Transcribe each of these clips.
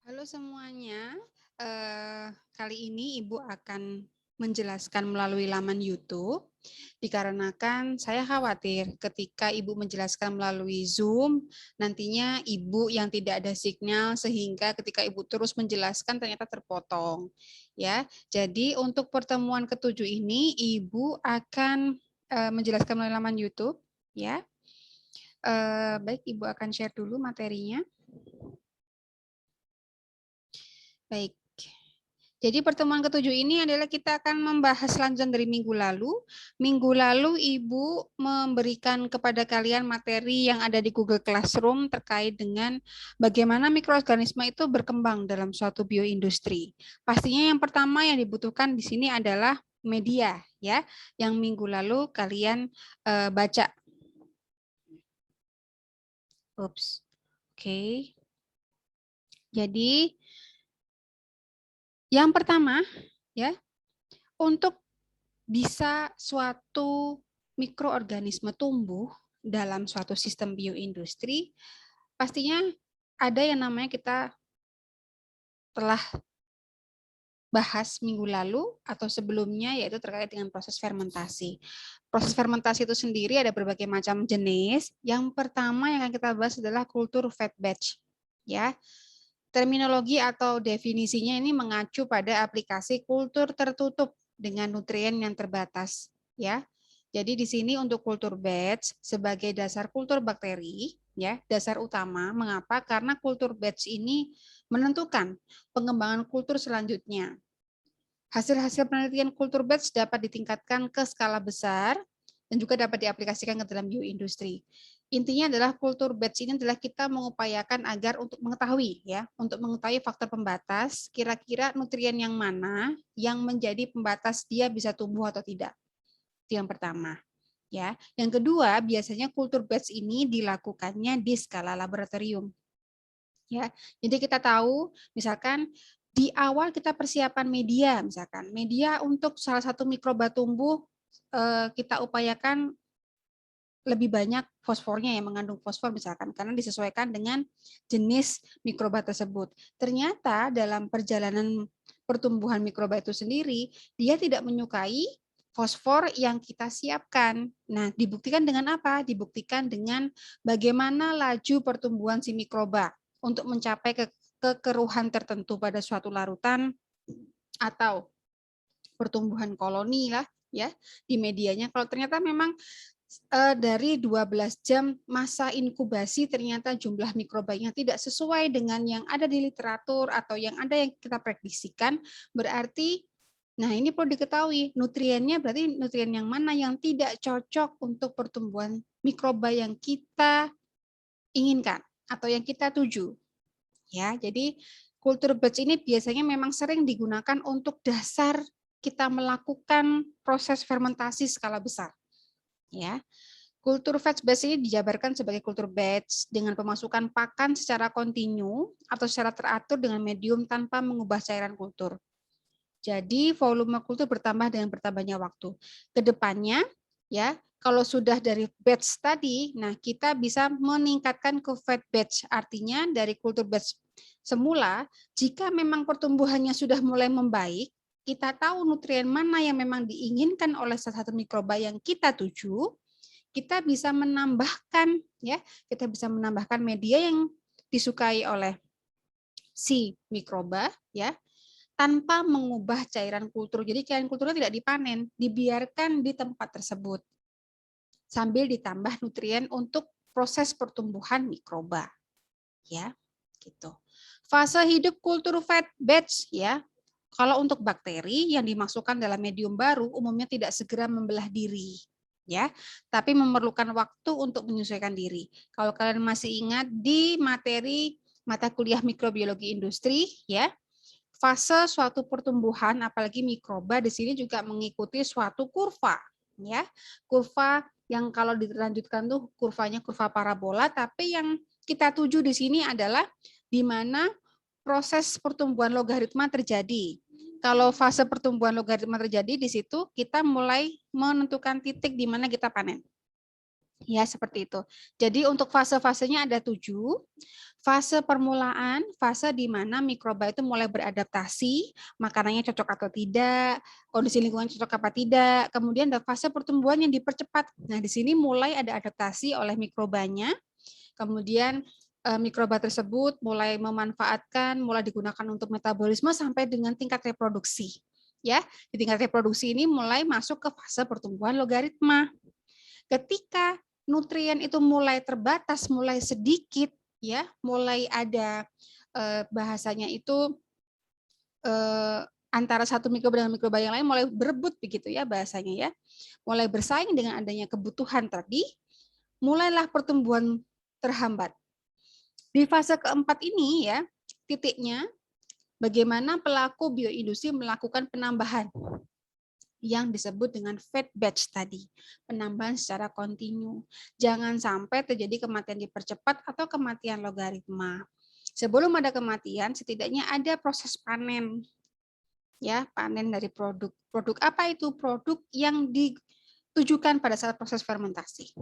Halo semuanya, kali ini Ibu akan kali ini Ibu akan menjelaskan melalui laman YouTube, dikarenakan saya khawatir ketika Ibu menjelaskan melalui Zoom, nantinya Ibu yang tidak ada sinyal sehingga ketika Ibu terus menjelaskan ternyata terpotong. Ya, jadi untuk pertemuan ketujuh ini Ibu akan menjelaskan melalui laman YouTube, ya. Baik, Ibu akan share dulu materinya. Baik. Jadi pertemuan ketujuh ini adalah kita akan membahas lanjutan dari minggu lalu. Minggu lalu Ibu memberikan kepada kalian materi yang ada di Google Classroom terkait dengan bagaimana mikroorganisme itu berkembang dalam suatu bioindustri. Pastinya yang pertama yang dibutuhkan di sini adalah media, ya, yang minggu lalu kalian baca. Oops. Oke. Jadi yang pertama, ya, untuk bisa suatu mikroorganisme tumbuh dalam suatu sistem bioindustri, pastinya ada yang namanya kita telah bahas minggu lalu atau sebelumnya, yaitu terkait dengan proses fermentasi. Proses fermentasi itu sendiri ada berbagai macam jenis. Yang pertama yang akan kita bahas adalah kultur fed batch. Ya, terminologi atau definisinya ini mengacu pada aplikasi kultur tertutup dengan nutrien yang terbatas, ya. Jadi di sini untuk kultur batch sebagai dasar kultur bakteri, ya, dasar utama. Mengapa? Karena kultur batch ini menentukan pengembangan kultur selanjutnya. Hasil-hasil penelitian kultur batch dapat ditingkatkan ke skala besar dan juga dapat diaplikasikan ke dalam bioindustri. Intinya adalah kultur batch ini adalah kita mengupayakan agar untuk mengetahui, ya, untuk mengetahui faktor pembatas, kira-kira nutrien yang mana yang menjadi pembatas dia bisa tumbuh atau tidak. Itu yang pertama. Ya, yang kedua, biasanya kultur batch ini dilakukannya di skala laboratorium. Ya, jadi kita tahu, misalkan di awal kita persiapan media, misalkan media untuk salah satu mikroba tumbuh, kita upayakan lebih banyak fosfornya yang mengandung fosfor misalkan, karena disesuaikan dengan jenis mikroba tersebut. Ternyata dalam perjalanan pertumbuhan mikroba itu sendiri, dia tidak menyukai fosfor yang kita siapkan. Nah, dibuktikan dengan apa? Dibuktikan dengan bagaimana laju pertumbuhan si mikroba untuk mencapai kekeruhan tertentu pada suatu larutan atau pertumbuhan koloni lah, ya, di medianya. Kalau ternyata memang dari 12 jam masa inkubasi ternyata jumlah mikrobanya tidak sesuai dengan yang ada di literatur atau yang ada yang kita prediksikan, berarti nah ini perlu diketahui nutriennya, berarti nutrien yang mana yang tidak cocok untuk pertumbuhan mikroba yang kita inginkan atau yang kita tuju. Ya, jadi kultur batch ini biasanya memang sering digunakan untuk dasar kita melakukan proses fermentasi skala besar. Ya, kultur fed batch ini dijabarkan sebagai kultur batch dengan pemasukan pakan secara kontinu atau secara teratur dengan medium tanpa mengubah cairan kultur. Jadi volume kultur bertambah dengan bertambahnya waktu. Kedepannya, ya, kalau sudah dari batch tadi, nah kita bisa meningkatkan ke fed batch. Artinya dari kultur batch semula, jika memang pertumbuhannya sudah mulai membaik, kita tahu nutrien mana yang memang diinginkan oleh salah satu mikroba yang kita tuju, kita bisa menambahkan, ya, kita bisa menambahkan media yang disukai oleh si mikroba, ya, tanpa mengubah cairan kultur. Jadi cairan kulturnya tidak dipanen, dibiarkan di tempat tersebut sambil ditambah nutrien untuk proses pertumbuhan mikroba, ya, gitu. Fase hidup kultur fed batch, ya. Kalau untuk bakteri yang dimasukkan dalam medium baru umumnya tidak segera membelah diri, ya, tapi memerlukan waktu untuk menyesuaikan diri. Kalau kalian masih ingat di materi mata kuliah mikrobiologi industri, ya, fase suatu pertumbuhan apalagi mikroba di sini juga mengikuti suatu kurva, ya. Kurva yang kalau dilanjutkan tuh kurvanya kurva parabola, tapi yang kita tuju di sini adalah di mana proses pertumbuhan logaritma terjadi. Kalau fase pertumbuhan logaritma terjadi di situ kita mulai menentukan titik di mana kita panen. Ya, seperti itu. Jadi untuk fase-fasenya ada 7. Fase permulaan, fase di mana mikroba itu mulai beradaptasi, makanannya cocok atau tidak, kondisi lingkungan cocok apa tidak. Kemudian ada fase pertumbuhan yang dipercepat. Nah, di sini mulai ada adaptasi oleh mikrobanya. Kemudian mikroba tersebut mulai memanfaatkan, mulai digunakan untuk metabolisme sampai dengan tingkat reproduksi. Ya, di tingkat reproduksi ini mulai masuk ke fase pertumbuhan logaritma. Ketika nutrien itu mulai terbatas, mulai sedikit, ya, mulai ada bahasanya itu antara satu mikroba dengan mikroba yang lain mulai berebut begitu ya bahasanya ya, mulai bersaing dengan adanya kebutuhan tadi, mulailah pertumbuhan terhambat. Di fase keempat ini ya, titiknya bagaimana pelaku bioindustri melakukan penambahan yang disebut dengan fat batch tadi, penambahan secara kontinu. Jangan sampai terjadi kematian dipercepat atau kematian logaritma. Sebelum ada kematian, setidaknya ada proses panen. Ya, panen dari produk. Produk apa itu? Produk yang ditujukan pada saat proses fermentasi.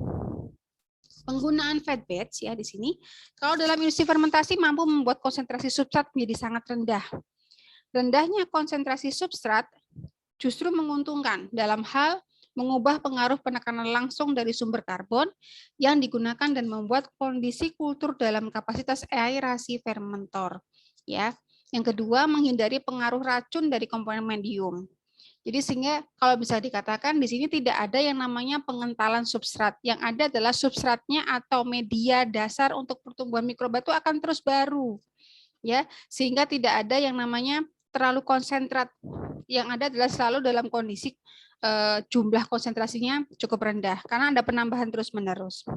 Penggunaan fat batch ya di sini, kalau dalam industri fermentasi mampu membuat konsentrasi substrat menjadi sangat rendah. Rendahnya konsentrasi substrat justru menguntungkan dalam hal mengubah pengaruh penekanan langsung dari sumber karbon yang digunakan dan membuat kondisi kultur dalam kapasitas aerasi fermentor. Ya, yang kedua menghindari pengaruh racun dari komponen medium. Jadi sehingga kalau bisa dikatakan di sini tidak ada yang namanya pengentalan substrat. Yang ada adalah substratnya atau media dasar untuk pertumbuhan mikroba itu akan terus baru. Ya, sehingga tidak ada yang namanya terlalu konsentrat. Yang ada adalah selalu dalam kondisi jumlah konsentrasinya cukup rendah karena ada penambahan terus-menerus.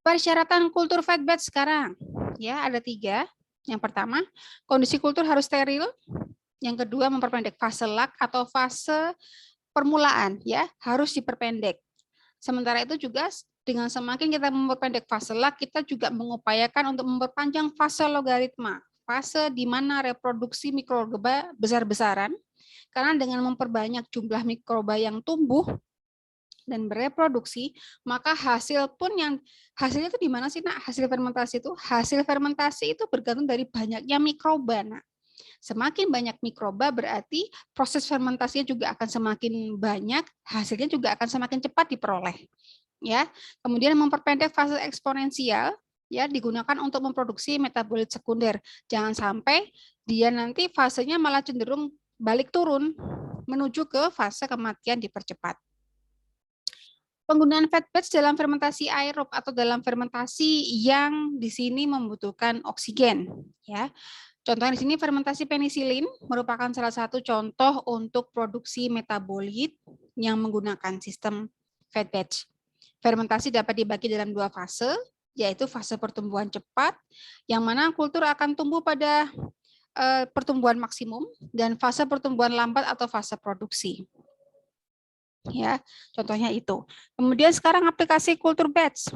Persyaratan kultur fat batch sekarang ya ada 3. Yang pertama, kondisi kultur harus steril. Yang kedua, memperpendek fase lag atau fase permulaan ya, harus diperpendek. Sementara itu juga dengan semakin kita memperpendek fase lag, kita juga mengupayakan untuk memperpanjang fase logaritma, fase di mana reproduksi mikroba besar-besaran. Karena dengan memperbanyak jumlah mikroba yang tumbuh dan bereproduksi, maka hasil pun yang hasilnya itu di mana sih, Nak? Hasil fermentasi itu, hasil fermentasi itu bergantung dari banyaknya mikroba, Nak. Semakin banyak mikroba berarti proses fermentasinya juga akan semakin banyak, hasilnya juga akan semakin cepat diperoleh. Ya, kemudian memperpendek fase eksponensial ya digunakan untuk memproduksi metabolit sekunder. Jangan sampai dia nanti fasenya malah cenderung balik turun menuju ke fase kematian dipercepat. Penggunaan fat batch dalam fermentasi aerob atau dalam fermentasi yang di sini membutuhkan oksigen ya. Contohnya di sini fermentasi penisilin merupakan salah satu contoh untuk produksi metabolit yang menggunakan sistem fat batch. Fermentasi dapat dibagi dalam 2 fase, yaitu fase pertumbuhan cepat, yang mana kultur akan tumbuh pada pertumbuhan maksimum, dan fase pertumbuhan lambat atau fase produksi. Ya, contohnya itu. Kemudian sekarang aplikasi kultur batch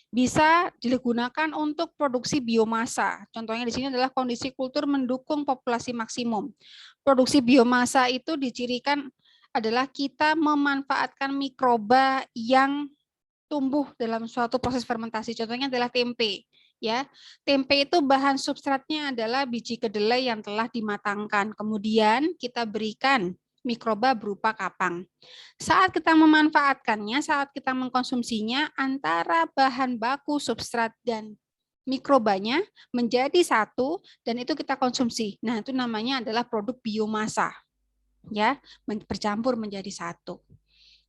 bisa digunakan untuk produksi biomasa. Contohnya di sini adalah kondisi kultur mendukung populasi maksimum. Produksi biomasa itu dicirikan adalah kita memanfaatkan mikroba yang tumbuh dalam suatu proses fermentasi. Contohnya adalah tempe. Ya, tempe itu bahan substratnya adalah biji kedelai yang telah dimatangkan. Kemudian kita berikan mikroba berupa kapang. Saat kita memanfaatkannya, saat kita mengkonsumsinya, antara bahan baku, substrat, dan mikrobanya menjadi satu, dan itu kita konsumsi. Nah, itu namanya adalah produk biomasa. Ya, bercampur menjadi satu.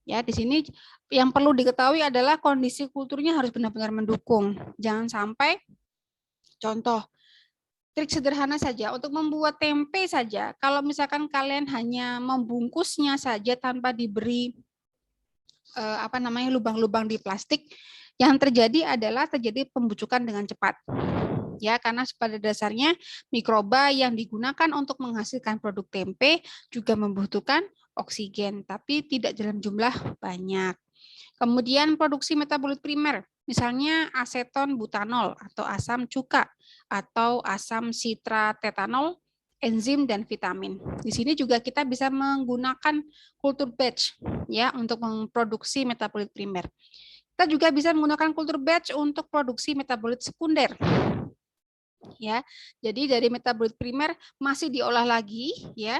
Ya, di sini yang perlu diketahui adalah kondisi kulturnya harus benar-benar mendukung. Jangan sampai, contoh, trik sederhana saja untuk membuat tempe saja. Kalau misalkan kalian hanya membungkusnya saja tanpa diberi lubang-lubang di plastik, yang terjadi adalah terjadi pembusukan dengan cepat. Ya, karena pada dasarnya mikroba yang digunakan untuk menghasilkan produk tempe juga membutuhkan oksigen, tapi tidak dalam jumlah banyak. Kemudian produksi metabolit primer, misalnya aseton butanol atau asam cuka atau asam sitratetanol enzim dan vitamin. Di sini juga kita bisa menggunakan kultur batch ya untuk memproduksi metabolit primer. Kita juga bisa menggunakan kultur batch untuk produksi metabolit sekunder. Ya. Jadi dari metabolit primer masih diolah lagi ya.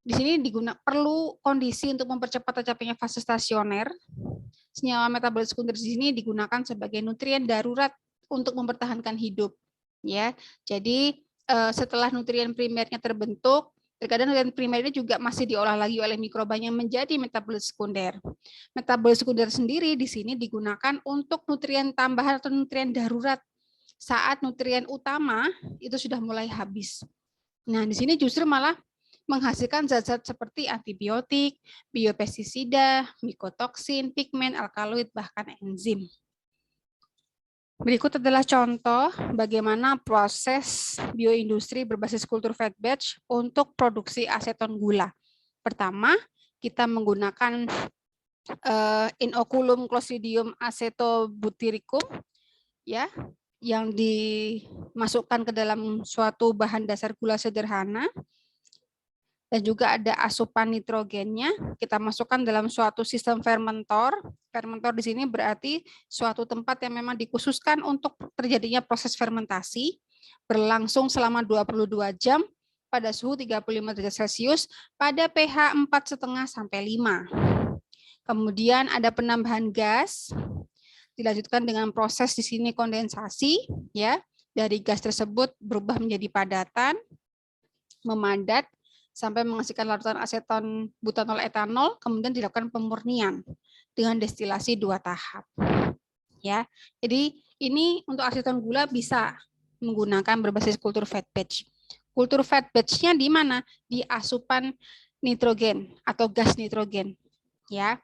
Di sini perlu kondisi untuk mempercepat tercapainya fase stasioner. Senyawa metabolit sekunder di sini digunakan sebagai nutrien darurat untuk mempertahankan hidup. Ya, jadi setelah nutrien primernya terbentuk, terkadang nutrien primer ini juga masih diolah lagi oleh mikrobanya menjadi metabolit sekunder. Metabolit sekunder sendiri di sini digunakan untuk nutrien tambahan atau nutrien darurat saat nutrien utama itu sudah mulai habis. Nah, di sini justru malah menghasilkan zat-zat seperti antibiotik, biopestisida, mikotoksin, pigmen, alkaloid, bahkan enzim. Berikut adalah contoh bagaimana proses bioindustri berbasis kultur fat batch untuk produksi aseton gula. Pertama, kita menggunakan Inoculum Clostridium acetobutyricum ya, yang dimasukkan ke dalam suatu bahan dasar gula sederhana. Dan juga ada asupan nitrogennya, kita masukkan dalam suatu sistem fermentor. Fermentor di sini berarti suatu tempat yang memang dikhususkan untuk terjadinya proses fermentasi, berlangsung selama 22 jam pada suhu 35 derajat Celcius pada pH 4,5 sampai 5. Kemudian ada penambahan gas, dilanjutkan dengan proses di sini kondensasi, ya. Dari gas tersebut berubah menjadi padatan, memadat, sampai menghasilkan larutan aseton butanol etanol, kemudian dilakukan pemurnian dengan destilasi 2 tahap. Ya, jadi ini untuk aseton gula bisa menggunakan berbasis kultur fat batch. Kultur fat batch-nya di mana? Di asupan nitrogen atau gas nitrogen. Ya,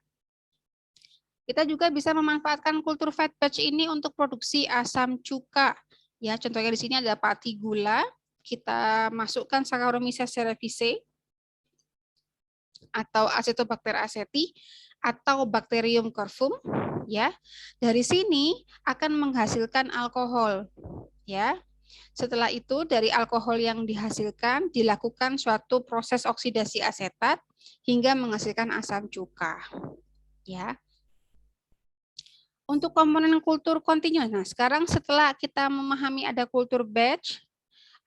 kita juga bisa memanfaatkan kultur fat batch ini untuk produksi asam cuka. Ya, contohnya di sini ada pati gula. Kita masukkan Saccharomyces cerevisiae atau Acetobacter aceti atau Bacterium corvum, ya. Dari sini akan menghasilkan alkohol, ya. Setelah itu dari alkohol yang dihasilkan dilakukan suatu proses oksidasi asetat hingga menghasilkan asam cuka, ya. Untuk komponen kultur kontinu, nah sekarang setelah kita memahami ada kultur batch,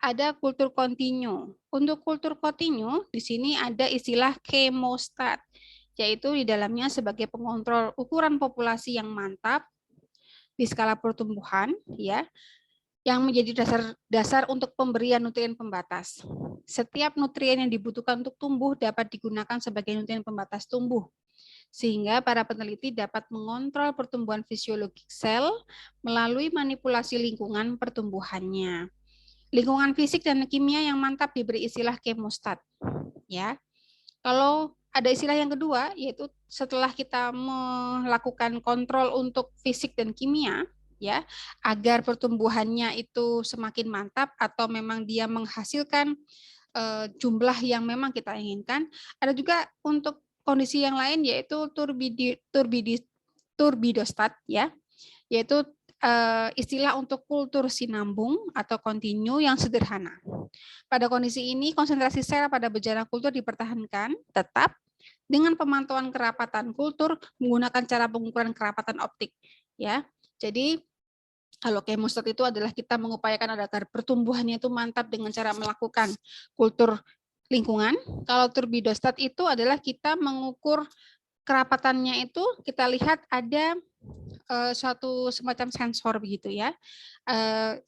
ada kultur kontinu. Untuk kultur kontinu, di sini ada istilah chemostat, yaitu di dalamnya sebagai pengontrol ukuran populasi yang mantap di skala pertumbuhan, ya, yang menjadi dasar untuk pemberian nutrien pembatas. Setiap nutrien yang dibutuhkan untuk tumbuh dapat digunakan sebagai nutrien pembatas tumbuh, sehingga para peneliti dapat mengontrol pertumbuhan fisiologik sel melalui manipulasi lingkungan pertumbuhannya. Lingkungan fisik dan kimia yang mantap diberi istilah chemostat. Ya, kalau ada istilah yang kedua, yaitu setelah kita melakukan kontrol untuk fisik dan kimia, ya, agar pertumbuhannya itu semakin mantap atau memang dia menghasilkan jumlah yang memang kita inginkan. Ada juga untuk kondisi yang lain yaitu turbidostat, ya, yaitu istilah untuk kultur sinambung atau kontinu yang sederhana. Pada kondisi ini, konsentrasi sel pada bejana kultur dipertahankan tetap dengan pemantauan kerapatan kultur menggunakan cara pengukuran kerapatan optik. Ya, jadi kalau chemostat itu adalah kita mengupayakan agar pertumbuhannya itu mantap dengan cara melakukan kultur lingkungan. Kalau turbidostat itu adalah kita mengukur kerapatannya itu, kita lihat ada suatu semacam sensor begitu ya,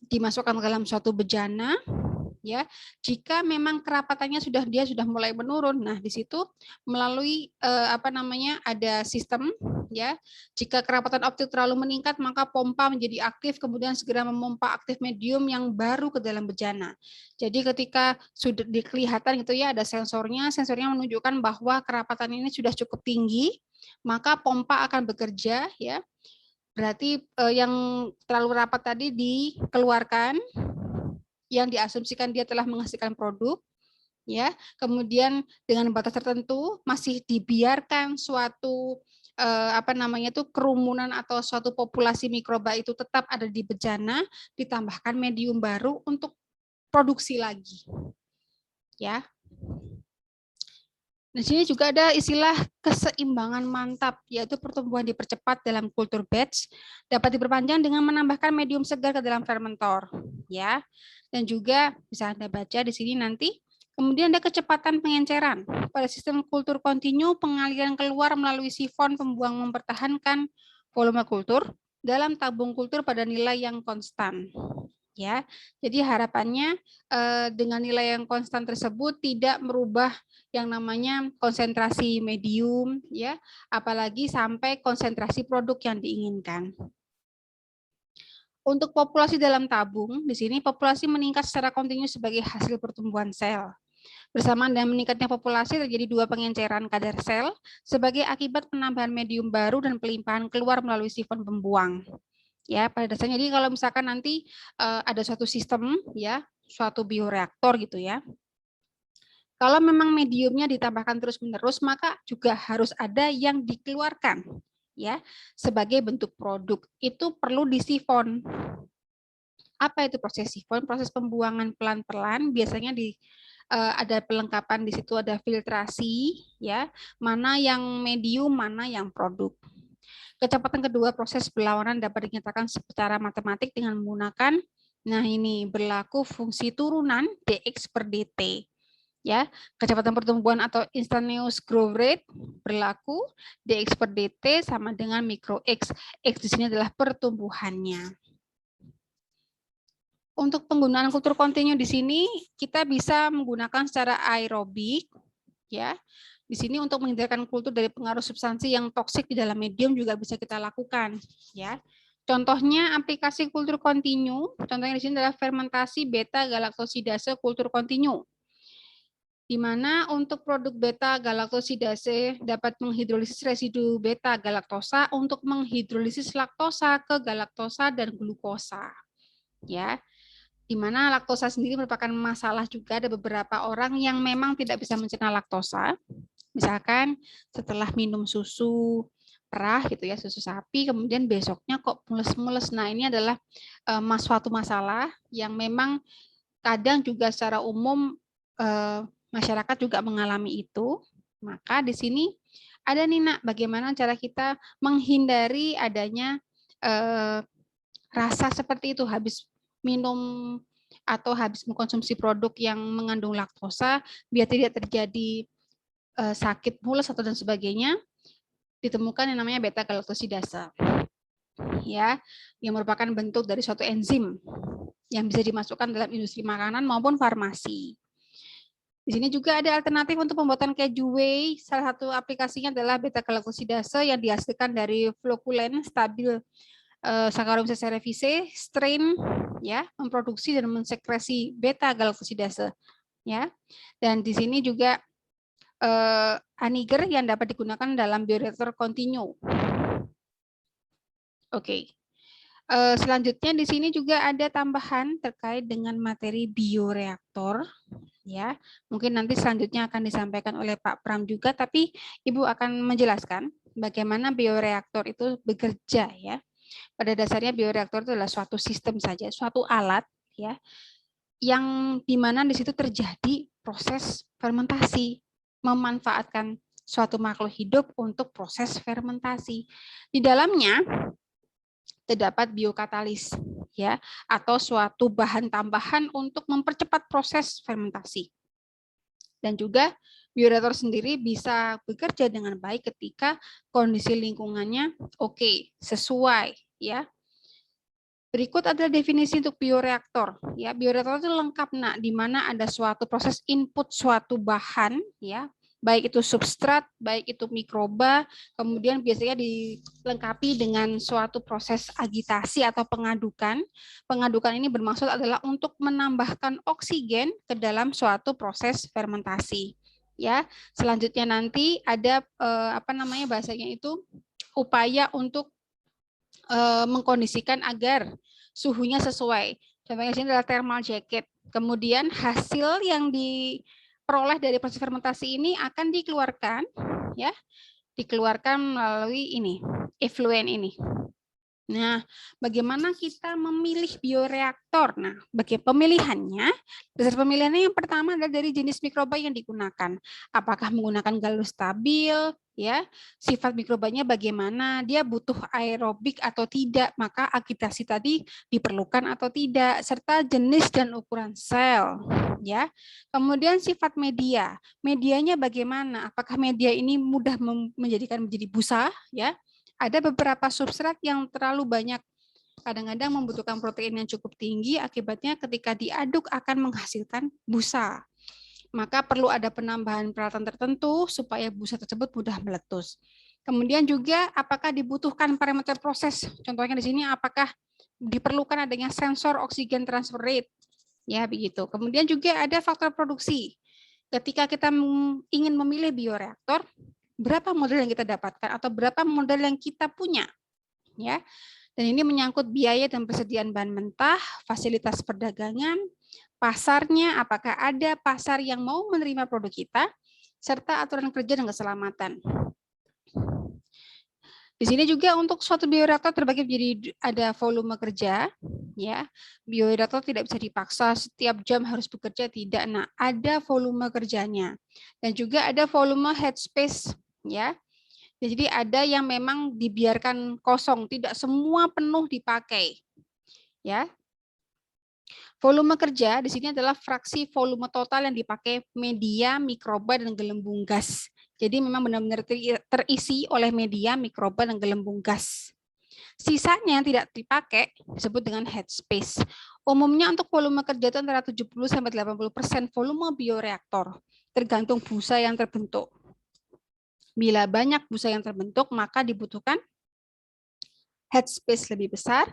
dimasukkan ke dalam suatu bejana, ya. Jika memang kerapatannya sudah mulai menurun, nah di situ melalui ada sistem, ya. Jika kerapatan optik terlalu meningkat, maka pompa menjadi aktif, kemudian segera memompa aktif medium yang baru ke dalam bejana. Jadi ketika sudah kelihatan gitu ya, ada sensornya menunjukkan bahwa kerapatan ini sudah cukup tinggi, maka pompa akan bekerja, ya. Berarti yang terlalu rapat tadi dikeluarkan, yang diasumsikan dia telah menghasilkan produk, ya. Kemudian dengan batas tertentu masih dibiarkan suatu kerumunan atau suatu populasi mikroba itu tetap ada di bejana, ditambahkan medium baru untuk produksi lagi. ya. Di sini juga ada istilah keseimbangan mantap, yaitu pertumbuhan dipercepat dalam kultur batch, dapat diperpanjang dengan menambahkan medium segar ke dalam fermentor, ya. Dan juga bisa Anda baca di sini nanti. Kemudian ada kecepatan pengenceran. Pada sistem kultur kontinu, pengaliran keluar melalui sifon pembuang mempertahankan volume kultur dalam tabung kultur pada nilai yang konstan. Ya, jadi harapannya dengan nilai yang konstan tersebut tidak merubah yang namanya konsentrasi medium, ya, apalagi sampai konsentrasi produk yang diinginkan. Untuk populasi dalam tabung, di sini populasi meningkat secara kontinu sebagai hasil pertumbuhan sel. Bersamaan dengan meningkatnya populasi terjadi dua pengenceran kadar sel sebagai akibat penambahan medium baru dan pelimpahan keluar melalui sifon pembuang. Ya, pada dasarnya jadi kalau misalkan nanti ada suatu sistem ya, suatu bioreaktor gitu ya. Kalau memang mediumnya ditambahkan terus-menerus, maka juga harus ada yang dikeluarkan ya sebagai bentuk produk. Itu perlu disifon. Apa itu proses sifon? Proses pembuangan pelan-pelan, biasanya ada pelengkapan di situ, ada filtrasi ya, mana yang medium, mana yang produk. Kecepatan kedua proses berlawanan dapat dinyatakan secara matematik dengan menggunakan, nah ini berlaku fungsi turunan dx per dt. Ya, kecepatan pertumbuhan atau instantaneous growth rate berlaku dx per dt sama dengan mikro x. X di sini adalah pertumbuhannya. Untuk penggunaan kultur kontinu di sini kita bisa menggunakan secara aerobik, ya. Di sini untuk menghindarkan kultur dari pengaruh substansi yang toksik di dalam medium juga bisa kita lakukan, ya. Contohnya aplikasi kultur kontinu, contohnya di sini adalah fermentasi beta galaktosidase kultur kontinu. Di mana untuk produk beta galaktosidase dapat menghidrolisis residu beta galaktosa untuk menghidrolisis laktosa ke galaktosa dan glukosa, ya. Di mana laktosa sendiri merupakan masalah juga, ada beberapa orang yang memang tidak bisa mencerna laktosa. Misalkan setelah minum susu perah gitu ya, susu sapi, kemudian besoknya kok mules-mules. Nah, ini adalah suatu masalah yang memang kadang juga secara umum masyarakat juga mengalami itu. Maka di sini ada nih Nak, bagaimana cara kita menghindari adanya rasa seperti itu habis minum atau habis mengkonsumsi produk yang mengandung laktosa, biar tidak terjadi sakit mules atau dan sebagainya, ditemukan yang namanya beta galaktosidase, ya, yang merupakan bentuk dari suatu enzim yang bisa dimasukkan dalam industri makanan maupun farmasi. Di sini juga ada alternatif untuk pembuatan keju whey. Salah satu aplikasinya adalah beta galaktosidase yang dihasilkan dari flokulen stabil Saccharomyces cerevisiae strain ya, memproduksi dan mensekresi beta galaktosidase ya. Dan di sini juga aniger yang dapat digunakan dalam bioreaktor kontinu. Oke. Selanjutnya di sini juga ada tambahan terkait dengan materi bioreaktor ya. Mungkin nanti selanjutnya akan disampaikan oleh Pak Pram juga, tapi Ibu akan menjelaskan bagaimana bioreaktor itu bekerja ya. Pada dasarnya bioreaktor itu adalah suatu sistem saja, suatu alat ya, yang dimana di situ terjadi proses fermentasi, memanfaatkan suatu makhluk hidup untuk proses fermentasi. Di dalamnya terdapat biokatalis ya, atau suatu bahan tambahan untuk mempercepat proses fermentasi. Dan juga bioreaktor sendiri bisa bekerja dengan baik ketika kondisi lingkungannya oke, sesuai ya. Berikut adalah definisi untuk bioreaktor. Ya, bioreaktor itu lengkap Nak, di mana ada suatu proses input suatu bahan ya, baik itu substrat, baik itu mikroba, kemudian biasanya dilengkapi dengan suatu proses agitasi atau pengadukan. Pengadukan ini bermaksud adalah untuk menambahkan oksigen ke dalam suatu proses fermentasi. Ya, selanjutnya nanti ada bahasanya itu upaya untuk mengkondisikan agar suhunya sesuai. Contohnya sini adalah thermal jacket. Kemudian hasil yang diperoleh dari proses fermentasi ini akan dikeluarkan, ya, dikeluarkan melalui ini, effluent ini. Nah, bagaimana kita memilih bioreaktor? Nah, pemilihannya, dasar pemilihannya yang pertama adalah dari jenis mikroba yang digunakan. Apakah menggunakan galus stabil, ya, sifat mikrobanya bagaimana, dia butuh aerobik atau tidak, maka agitasi tadi diperlukan atau tidak, serta jenis dan ukuran sel, ya. Kemudian sifat media, medianya bagaimana? Apakah media ini mudah menjadi busa, ya? Ada beberapa substrat yang terlalu banyak, kadang-kadang membutuhkan protein yang cukup tinggi, akibatnya ketika diaduk akan menghasilkan busa. Maka perlu ada penambahan peralatan tertentu supaya busa tersebut mudah meletus. Kemudian juga apakah dibutuhkan parameter proses, contohnya di sini apakah diperlukan adanya sensor oksigen transfer rate, ya begitu. Kemudian juga ada faktor produksi. Ketika kita ingin memilih bioreaktor, berapa model yang kita dapatkan atau berapa model yang kita punya, ya. Dan ini menyangkut biaya dan persediaan bahan mentah, fasilitas perdagangan, pasarnya, apakah ada pasar yang mau menerima produk kita, serta aturan kerja dan keselamatan. Di sini juga untuk suatu bioreaktor terbagi menjadi ada volume kerja, ya. Bioreaktor tidak bisa dipaksa setiap jam harus bekerja, tidak. Nah, ada volume kerjanya. Dan juga ada volume headspace, ya. Jadi ada yang memang dibiarkan kosong, tidak semua penuh dipakai, ya. Volume kerja di sini adalah fraksi volume total yang dipakai media, mikroba, dan gelembung gas. Jadi memang benar-benar terisi oleh media, mikroba, dan gelembung gas. Sisanya yang tidak dipakai disebut dengan headspace. Umumnya untuk volume kerja itu antara 70-80% volume bioreaktor, tergantung busa yang terbentuk. Bila banyak busa yang terbentuk, maka dibutuhkan headspace lebih besar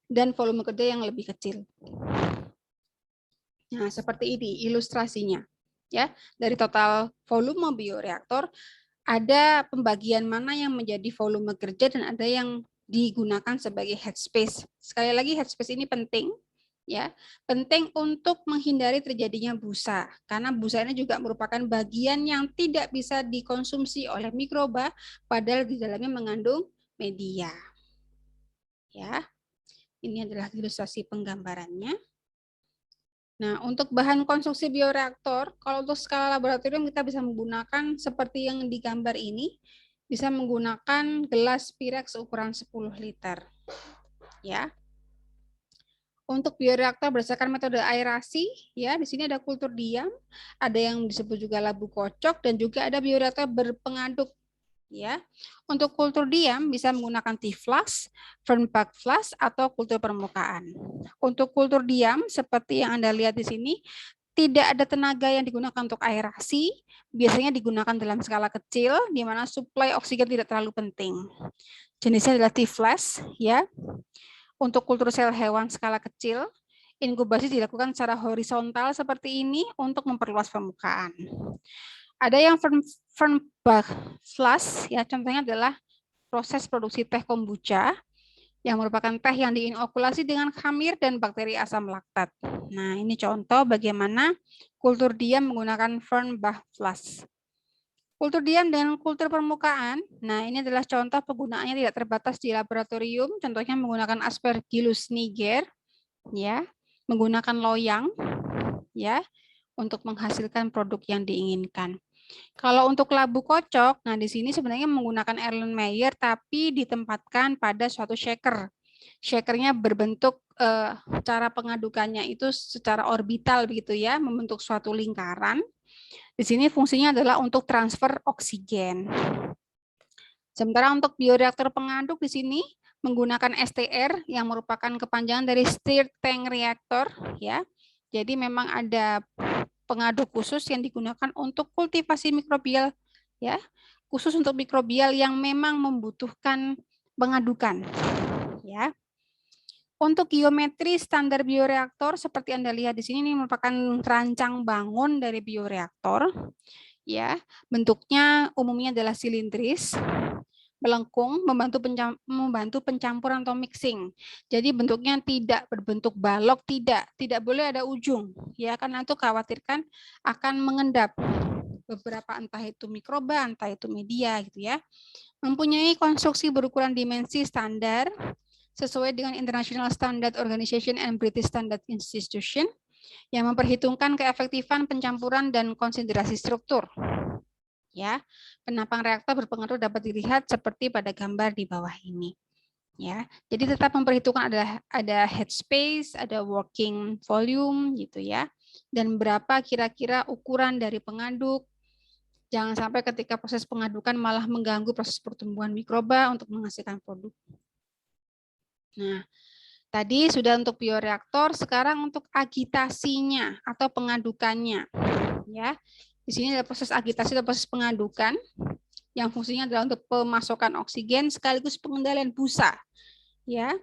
dan volume kerja yang lebih kecil. Nah, seperti ini ilustrasinya. Ya, dari total volume bioreaktor ada pembagian mana yang menjadi volume kerja dan ada yang digunakan sebagai headspace. Sekali lagi headspace ini penting, ya, penting untuk menghindari terjadinya busa, karena busa ini juga merupakan bagian yang tidak bisa dikonsumsi oleh mikroba, padahal di dalamnya mengandung media. Ya, ini adalah ilustrasi penggambarannya. Nah, untuk bahan konstruksi bioreaktor, kalau untuk skala laboratorium kita bisa menggunakan seperti yang digambar ini, bisa menggunakan gelas Pyrex ukuran 10 liter. Ya. Untuk bioreaktor berdasarkan metode aerasi, ya, di sini ada kultur diam, ada yang disebut juga labu kocok, dan juga ada bioreaktor berpengaduk. Ya, untuk kultur diam bisa menggunakan T-flask, Fernbach flask, atau kultur permukaan. Untuk kultur diam seperti yang Anda lihat di sini, tidak ada tenaga yang digunakan untuk aerasi, biasanya digunakan dalam skala kecil, di mana suplai oksigen tidak terlalu penting. Jenisnya adalah T-flask, ya. Untuk kultur sel hewan skala kecil, inkubasi dilakukan secara horizontal seperti ini untuk memperluas permukaan. Ada yang Fernbach flask, ya, contohnya adalah proses produksi teh kombucha yang merupakan teh yang diinokulasi dengan khamir dan bakteri asam laktat. Nah, ini contoh bagaimana kultur diam menggunakan Fernbach flask. Kultur diam dengan kultur permukaan. Nah, ini adalah contoh penggunaannya tidak terbatas di laboratorium, contohnya menggunakan Aspergillus niger, ya, menggunakan loyang, ya, untuk menghasilkan produk yang diinginkan. Kalau untuk labu kocok, nah di sini sebenarnya menggunakan Erlenmeyer tapi ditempatkan pada suatu shaker. Shakernya berbentuk cara pengadukannya itu secara orbital begitu ya, membentuk suatu lingkaran. Di sini fungsinya adalah untuk transfer oksigen. Sementara untuk bioreaktor pengaduk di sini menggunakan STR yang merupakan kepanjangan dari Stirred Tank Reactor, ya. Jadi memang ada pengaduk khusus yang digunakan untuk kultivasi mikrobial, ya, khusus untuk mikrobial yang memang membutuhkan pengadukan, ya. Untuk geometri standar bioreaktor seperti Anda lihat di sini, ini merupakan rancang bangun dari bioreaktor, ya. Bentuknya umumnya adalah silindris, melengkung, membantu pencampuran atau mixing. Jadi bentuknya tidak berbentuk balok, tidak boleh ada ujung, ya, karena itu khawatirkan akan mengendap beberapa entah itu mikroba, entah itu media gitu ya. Mempunyai konstruksi berukuran dimensi standar, sesuai dengan International Standard Organization and British Standard Institution yang memperhitungkan keefektifan pencampuran dan konsentrasi struktur. Ya, penampang reaktor berpengaruh dapat dilihat seperti pada gambar di bawah ini. Ya, jadi tetap memperhitungkan ada headspace, ada working volume gitu ya, dan berapa kira-kira ukuran dari pengaduk. Jangan sampai ketika proses pengadukan malah mengganggu proses pertumbuhan mikroba untuk menghasilkan produk. Nah, tadi sudah untuk bioreaktor, sekarang untuk agitasinya atau pengadukannya. Ya, di sini ada proses agitasi atau proses pengadukan yang fungsinya adalah untuk pemasokan oksigen sekaligus pengendalian busa. Ya,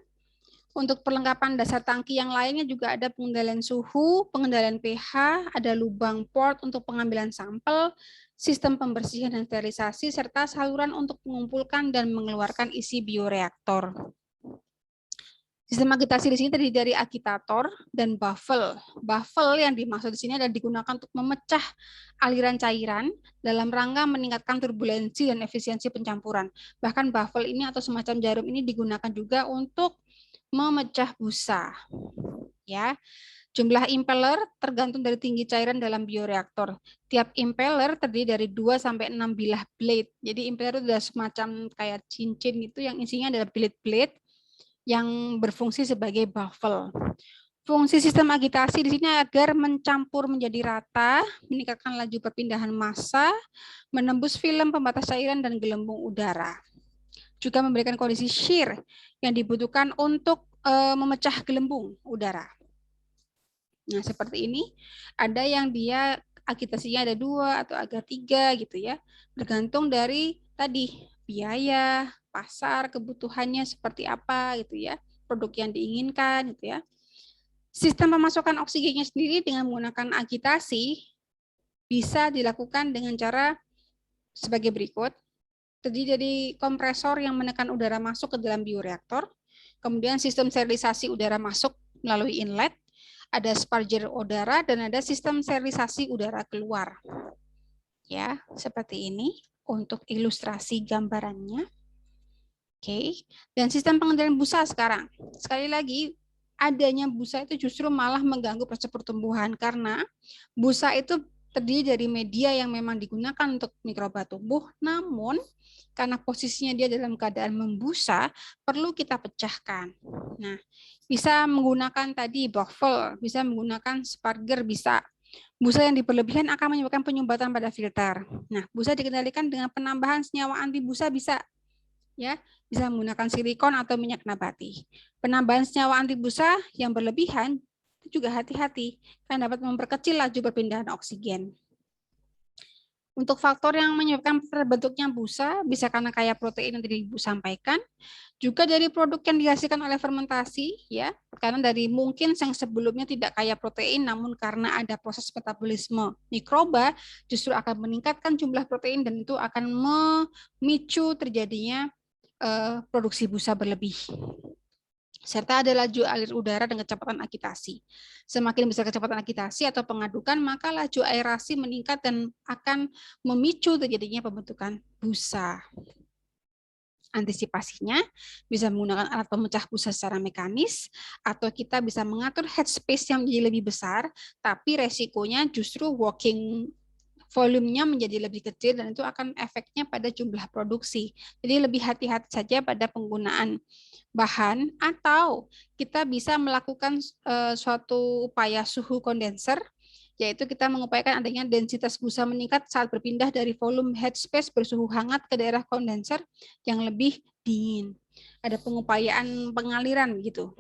untuk perlengkapan dasar tangki yang lainnya juga ada pengendalian suhu, pengendalian pH, ada lubang port untuk pengambilan sampel, sistem pembersihan dan sterilisasi, serta saluran untuk mengumpulkan dan mengeluarkan isi bioreaktor. Sistem agitasi di sini terdiri dari agitator dan baffle. Baffle yang dimaksud di sini adalah digunakan untuk memecah aliran cairan dalam rangka meningkatkan turbulensi dan efisiensi pencampuran. Bahkan baffle ini atau semacam jarum ini digunakan juga untuk memecah busa. Ya. Jumlah impeller tergantung dari tinggi cairan dalam bioreaktor. Tiap impeller terdiri dari 2 sampai 6 bilah blade. Jadi impeller itu adalah semacam kayak cincin itu yang isinya adalah blade-blade yang berfungsi sebagai baffle. Fungsi sistem agitasi di sini agar mencampur menjadi rata, meningkatkan laju perpindahan massa, menembus film pembatas cairan dan gelembung udara. Juga memberikan kondisi shear yang dibutuhkan untuk memecah gelembung udara. Nah, seperti ini. Ada yang dia agitasinya ada 2 atau ada 3 gitu ya. Bergantung dari tadi biaya, pasar, kebutuhannya seperti apa gitu ya. Produk yang diinginkan gitu ya. Sistem pemasukan oksigennya sendiri dengan menggunakan agitasi bisa dilakukan dengan cara sebagai berikut. Terdiri dari kompresor yang menekan udara masuk ke dalam bioreaktor, kemudian sistem sterilisasi udara masuk melalui inlet, ada sparger udara, dan ada sistem sterilisasi udara keluar. Ya, seperti ini untuk ilustrasi gambarannya. Oke, dan sistem pengendalian busa sekarang. Sekali lagi, adanya busa itu justru malah mengganggu proses pertumbuhan karena busa itu terdiri dari media yang memang digunakan untuk mikroba tumbuh, namun karena posisinya dia dalam keadaan membusa, perlu kita pecahkan. Nah, bisa menggunakan tadi baffle, bisa menggunakan sparger, bisa. Busa yang berlebihan akan menyebabkan penyumbatan pada filter. Nah, busa dikendalikan dengan penambahan senyawa anti busa bisa, ya, bisa menggunakan silikon atau minyak nabati. Penambahan senyawa anti busa yang berlebihan juga hati-hati, karena dapat memperkecil laju perpindahan oksigen. Untuk faktor yang menyebabkan terbentuknya busa, bisa karena kaya protein yang tadi Ibu sampaikan, juga dari produk yang dihasilkan oleh fermentasi, ya, karena dari mungkin yang sebelumnya tidak kaya protein, namun karena ada proses metabolisme mikroba, justru akan meningkatkan jumlah protein dan itu akan memicu terjadinya produksi busa berlebih. Serta ada laju alir udara dan kecepatan agitasi. Semakin besar kecepatan agitasi atau pengadukan, maka laju aerasi meningkat dan akan memicu terjadinya pembentukan busa. Antisipasinya bisa menggunakan alat pemecah busa secara mekanis, atau kita bisa mengatur headspace yang menjadi lebih besar, tapi resikonya justru working volumenya menjadi lebih kecil dan itu akan efeknya pada jumlah produksi. Jadi lebih hati-hati saja pada penggunaan bahan, atau kita bisa melakukan suatu upaya suhu kondenser, yaitu kita mengupayakan adanya densitas busa meningkat saat berpindah dari volume headspace bersuhu hangat ke daerah kondenser yang lebih dingin. Ada pengupayaan pengaliran gitu.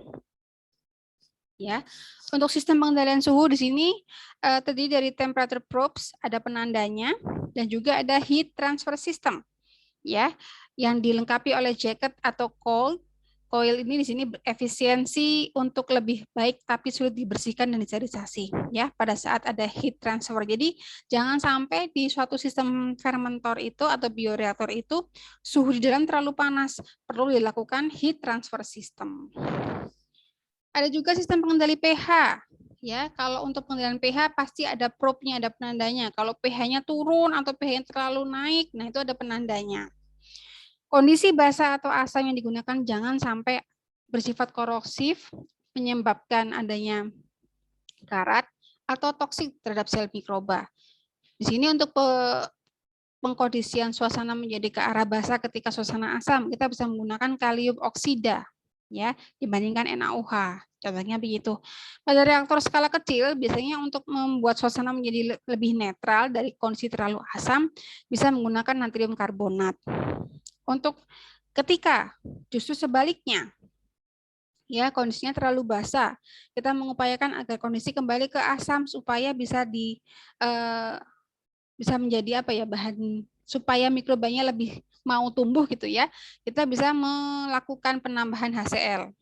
Ya, untuk sistem pengendalian suhu di sini terdiri dari temperature probes, ada penandanya, dan juga ada heat transfer system, ya, yang dilengkapi oleh jacket atau coil. Coil ini di sini efisiensi untuk lebih baik, tapi sulit dibersihkan dan disterilisasi, ya, pada saat ada heat transfer. Jadi jangan sampai di suatu sistem fermentor itu atau bioreaktor itu suhu di dalam terlalu panas, perlu dilakukan heat transfer system. Ada juga sistem pengendali pH. Ya, kalau untuk pengendalian pH pasti ada probe-nya, ada penandanya. Kalau pH-nya turun atau pH-nya terlalu naik, nah itu ada penandanya. Kondisi basa atau asam yang digunakan jangan sampai bersifat korosif, menyebabkan adanya karat, atau toksik terhadap sel mikroba. Di sini untuk pengkondisian suasana menjadi ke arah basah ketika suasana asam, kita bisa menggunakan kalium oksida ya dibandingkan NaOH. Contohnya begitu. Pada reaktor skala kecil, biasanya untuk membuat suasana menjadi lebih netral dari kondisi terlalu asam, bisa menggunakan natrium karbonat. Untuk ketika justru sebaliknya, ya kondisinya terlalu basah, kita mengupayakan agar kondisi kembali ke asam supaya bisa bisa menjadi apa ya bahan supaya mikrobanya lebih mau tumbuh gitu ya. Kita bisa melakukan penambahan HCl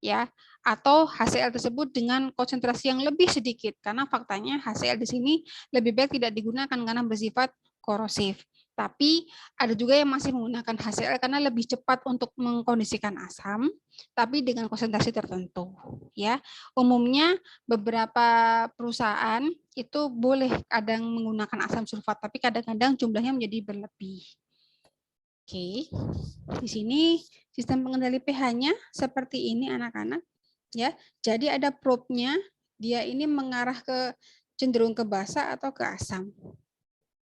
ya atau HCl tersebut dengan konsentrasi yang lebih sedikit karena faktanya HCl di sini lebih baik tidak digunakan karena bersifat korosif. Tapi ada juga yang masih menggunakan HCl karena lebih cepat untuk mengkondisikan asam, tapi dengan konsentrasi tertentu. Ya, umumnya beberapa perusahaan itu boleh kadang menggunakan asam sulfat, tapi kadang-kadang jumlahnya menjadi berlebih. Oke, di sini sistem pengendali pH-nya seperti ini anak-anak. Ya, jadi ada probe-nya, dia ini mengarah ke cenderung ke basa atau ke asam.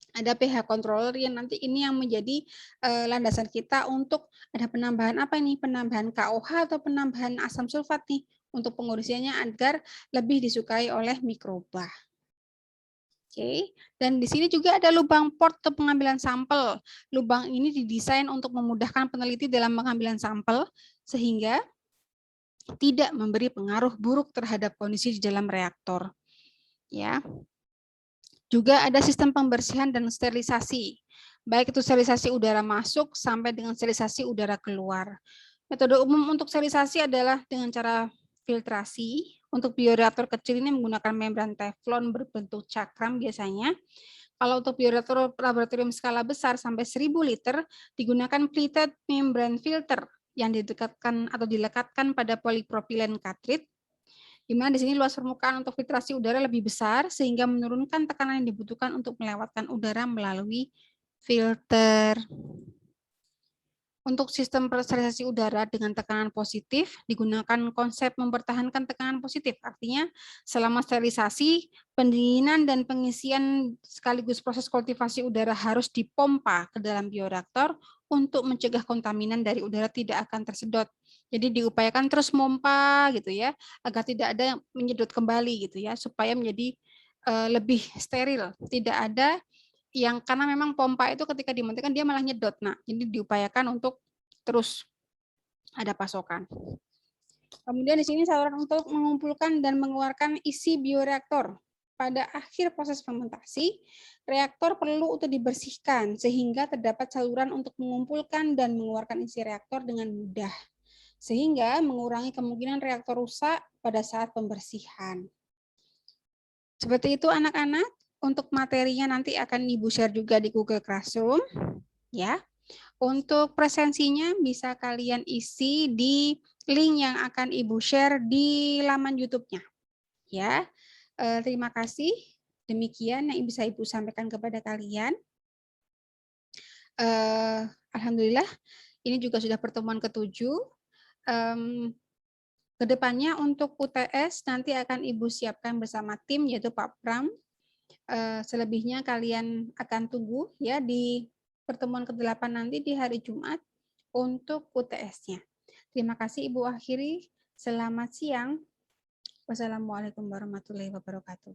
Ada pH controller yang nanti ini yang menjadi landasan kita untuk ada penambahan apa ini? Penambahan KOH atau penambahan asam sulfat nih untuk pengurisiannya agar lebih disukai oleh mikroba. Oke, dan di sini juga ada lubang port untuk pengambilan sampel. Lubang ini didesain untuk memudahkan peneliti dalam pengambilan sampel sehingga tidak memberi pengaruh buruk terhadap kondisi di dalam reaktor. Ya. Juga ada sistem pembersihan dan sterilisasi, baik itu sterilisasi udara masuk sampai dengan sterilisasi udara keluar. Metode umum untuk sterilisasi adalah dengan cara filtrasi. Untuk bioreaktor kecil ini menggunakan membran teflon berbentuk cakram biasanya. Kalau untuk bioreaktor laboratorium skala besar sampai 1000 liter, digunakan pleated membrane filter yang didekatkan atau dilekatkan pada polipropilen cartridge, di mana di sini luas permukaan untuk filtrasi udara lebih besar sehingga menurunkan tekanan yang dibutuhkan untuk melewatkan udara melalui filter. Untuk sistem sterilisasi udara dengan tekanan positif digunakan konsep mempertahankan tekanan positif. Artinya selama sterilisasi, pendinginan dan pengisian sekaligus proses kultivasi udara harus dipompa ke dalam bioreaktor untuk mencegah kontaminan dari udara tidak akan tersedot. Jadi diupayakan terus mompa gitu ya, agar tidak ada yang menyedot kembali gitu ya, supaya menjadi lebih steril. Tidak ada yang karena memang pompa itu ketika dimatikan dia malah nyedot. Nah, jadi diupayakan untuk terus ada pasokan. Kemudian di sini saluran untuk mengumpulkan dan mengeluarkan isi bioreaktor. Pada akhir proses fermentasi, reaktor perlu untuk dibersihkan sehingga terdapat saluran untuk mengumpulkan dan mengeluarkan isi reaktor dengan mudah. Sehingga mengurangi kemungkinan reaktor rusak pada saat pembersihan. Seperti itu anak-anak. Untuk materinya nanti akan Ibu share juga di Google Classroom. Ya. Untuk presensinya bisa kalian isi di link yang akan Ibu share di laman YouTube-nya. Ya. Terima kasih. Demikian yang bisa Ibu sampaikan kepada kalian. Alhamdulillah, ini juga sudah pertemuan ke-7. Kedepannya untuk UTS nanti akan Ibu siapkan bersama tim yaitu Pak Pram. Selebihnya kalian akan tunggu ya di pertemuan ke-8 nanti di hari Jumat untuk UTS-nya. Terima kasih Ibu akhiri. Selamat siang. Wassalamualaikum warahmatullahi wabarakatuh.